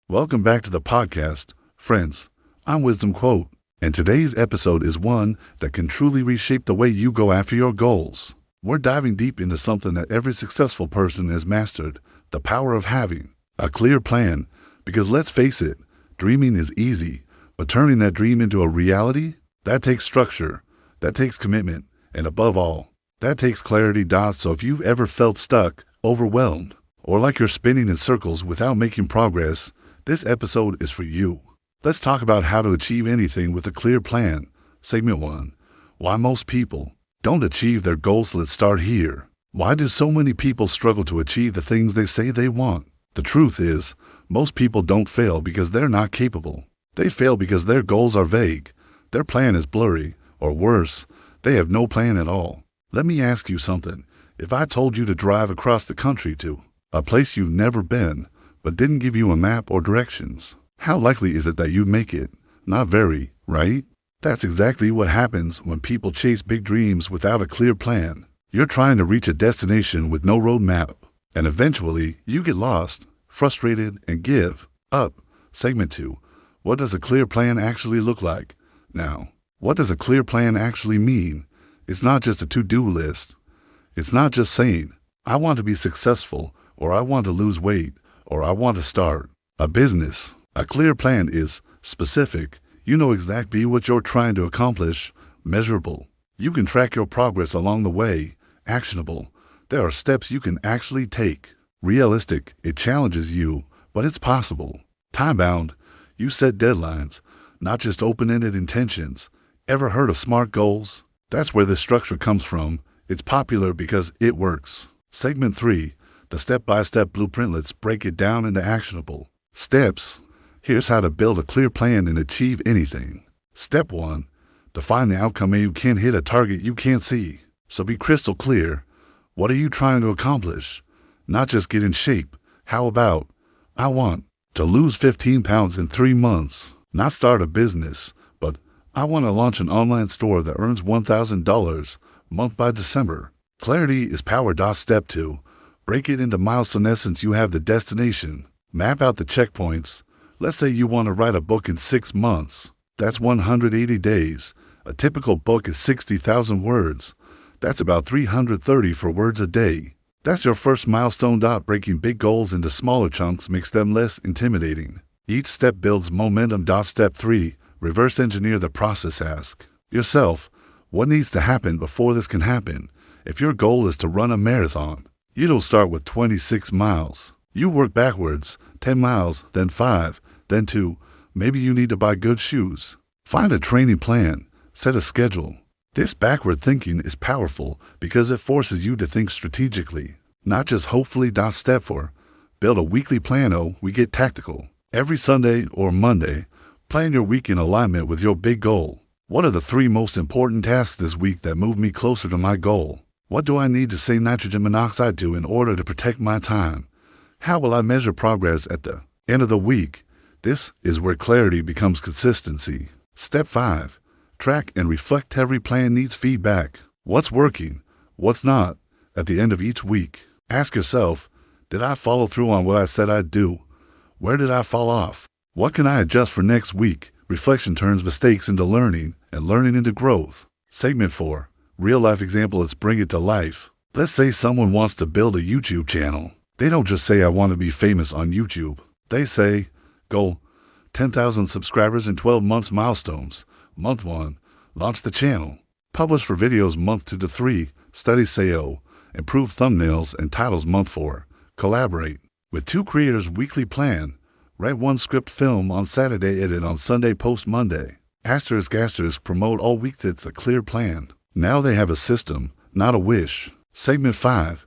Welcome back to the podcast, friends. I'm Wisdom Quote, and today's episode is one that can truly reshape the way you go after your goals. We're diving deep into something that every successful person has mastered, the power of having a clear plan. Because let's face it, dreaming is easy, but turning that dream into a reality, that takes structure, that takes commitment, and above all, that takes clarity. So if you've ever felt stuck, overwhelmed, or like you're spinning in circles without making progress, this episode is for you. Let's talk about how to achieve anything with a clear plan. Segment 1. Why most people don't achieve their goals. Let's start here. Why do so many people struggle to achieve the things they say they want? The truth is, most people don't fail because they're not capable. They fail because their goals are vague, their plan is blurry, or worse, they have no plan at all. Let me ask you something. If I told you to drive across the country to a place you've never been, but didn't give you a map or directions, how likely is it that you'd make it? Not very, right? That's exactly what happens when people chase big dreams without a clear plan. You're trying to reach a destination with no roadmap, and eventually you get lost, frustrated, and give up. Segment 2. What does a clear plan actually look like? Now, what does a clear plan actually mean? It's not just a to-do list. It's not just saying, I want to be successful, or I want to lose weight, or I want to start a business. A clear plan is specific. You know exactly what you're trying to accomplish. Measurable. You can track your progress along the way. Actionable. There are steps you can actually take. Realistic. It challenges you, but it's possible. Time-bound. You set deadlines, not just open-ended intentions. Ever heard of SMART goals? That's where this structure comes from. It's popular because it works. Segment 3. The step-by-step blueprint. Let's break it down into actionable steps. Here's how to build a clear plan and achieve anything. Step 1. Define the outcome. You can't hit a target you can't see. So be crystal clear. What are you trying to accomplish? Not just get in shape. How about, I want to lose 15 pounds in 3 months. Not start a business, but I want to launch an online store that earns $1,000 a month by December. Clarity is power. Step 2. Break it into milestones. Essence. You have the destination. Map out the checkpoints. Let's say you want to write a book in 6 months. That's 180 days. A typical book is 60,000 words. That's about 334 words a day. That's your first milestone. Breaking big goals into smaller chunks makes them less intimidating. Each step builds momentum. Step 3. Reverse engineer the process. Ask yourself, what needs to happen before this can happen? If your goal is to run a marathon, you don't start with 26 miles. You work backwards, 10 miles, then 5, then 2. Maybe you need to buy good shoes. Find a training plan. Set a schedule. This backward thinking is powerful because it forces you to think strategically, not just hopefully. Step 4. Build a weekly plan. We get tactical. Every Sunday or Monday, plan your week in alignment with your big goal. What are the 3 most important tasks this week that move me closer to my goal? What do I need to save nitrogen monoxide to in order to protect my time? How will I measure progress at the end of the week? This is where clarity becomes consistency. Step 5. Track and reflect. Every plan needs feedback. What's working? What's not? At the end of each week, ask yourself, did I follow through on what I said I'd do? Where did I fall off? What can I adjust for next week? Reflection turns mistakes into learning and learning into growth. Segment 4. Real-life example. Let's bring it to life. Let's say someone wants to build a YouTube channel. They don't just say, I want to be famous on YouTube. They say, goal, 10,000 subscribers in 12 months. Milestones. Month 1, launch the channel. Publish for videos. Month 2 to 3, study SEO. Improve thumbnails and titles. Month 4, collaborate with 2 creators. Weekly plan. Write 1 script. Film on Saturday. Edit on Sunday. Post Monday. Asterisk. Promote all week. That's a clear plan. Now they have a system, not a wish. Segment 5.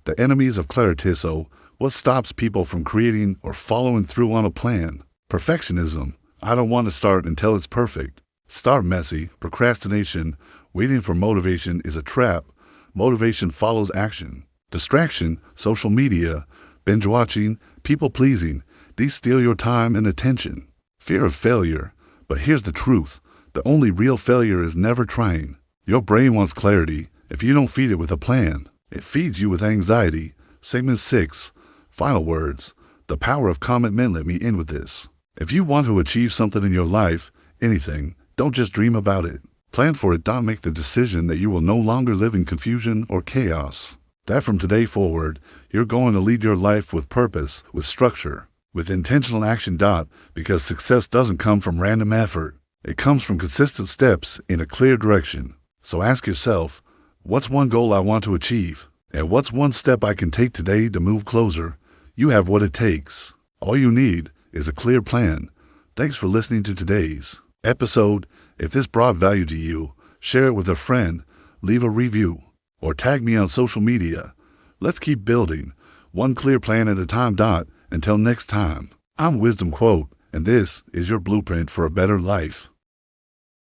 The enemies of clarity. So, what stops people from creating or following through on a plan? Perfectionism. I don't want to start until it's perfect. Start messy. Procrastination. Waiting for motivation is a trap. Motivation follows action. Distraction. Social media. Binge watching. People pleasing. These steal your time and attention. Fear of failure. But here's the truth. The only real failure is never trying. Your brain wants clarity. If you don't feed it with a plan, it feeds you with anxiety. Segment 6. Final words. The power of commitment. Let me end with this. If you want to achieve something in your life, anything, don't just dream about it. Plan for it. Don't make the decision that you will no longer live in confusion or chaos. That from today forward, you're going to lead your life with purpose, with structure, with intentional action. Because success doesn't come from random effort. It comes from consistent steps in a clear direction. So ask yourself, what's one goal I want to achieve? And what's one step I can take today to move closer? You have what it takes. All you need is a clear plan. Thanks for listening to today's episode. If this brought value to you, share it with a friend, leave a review, or tag me on social media. Let's keep building, one clear plan at a time. Until next time, I'm Wisdom Quote, and this is your blueprint for a better life.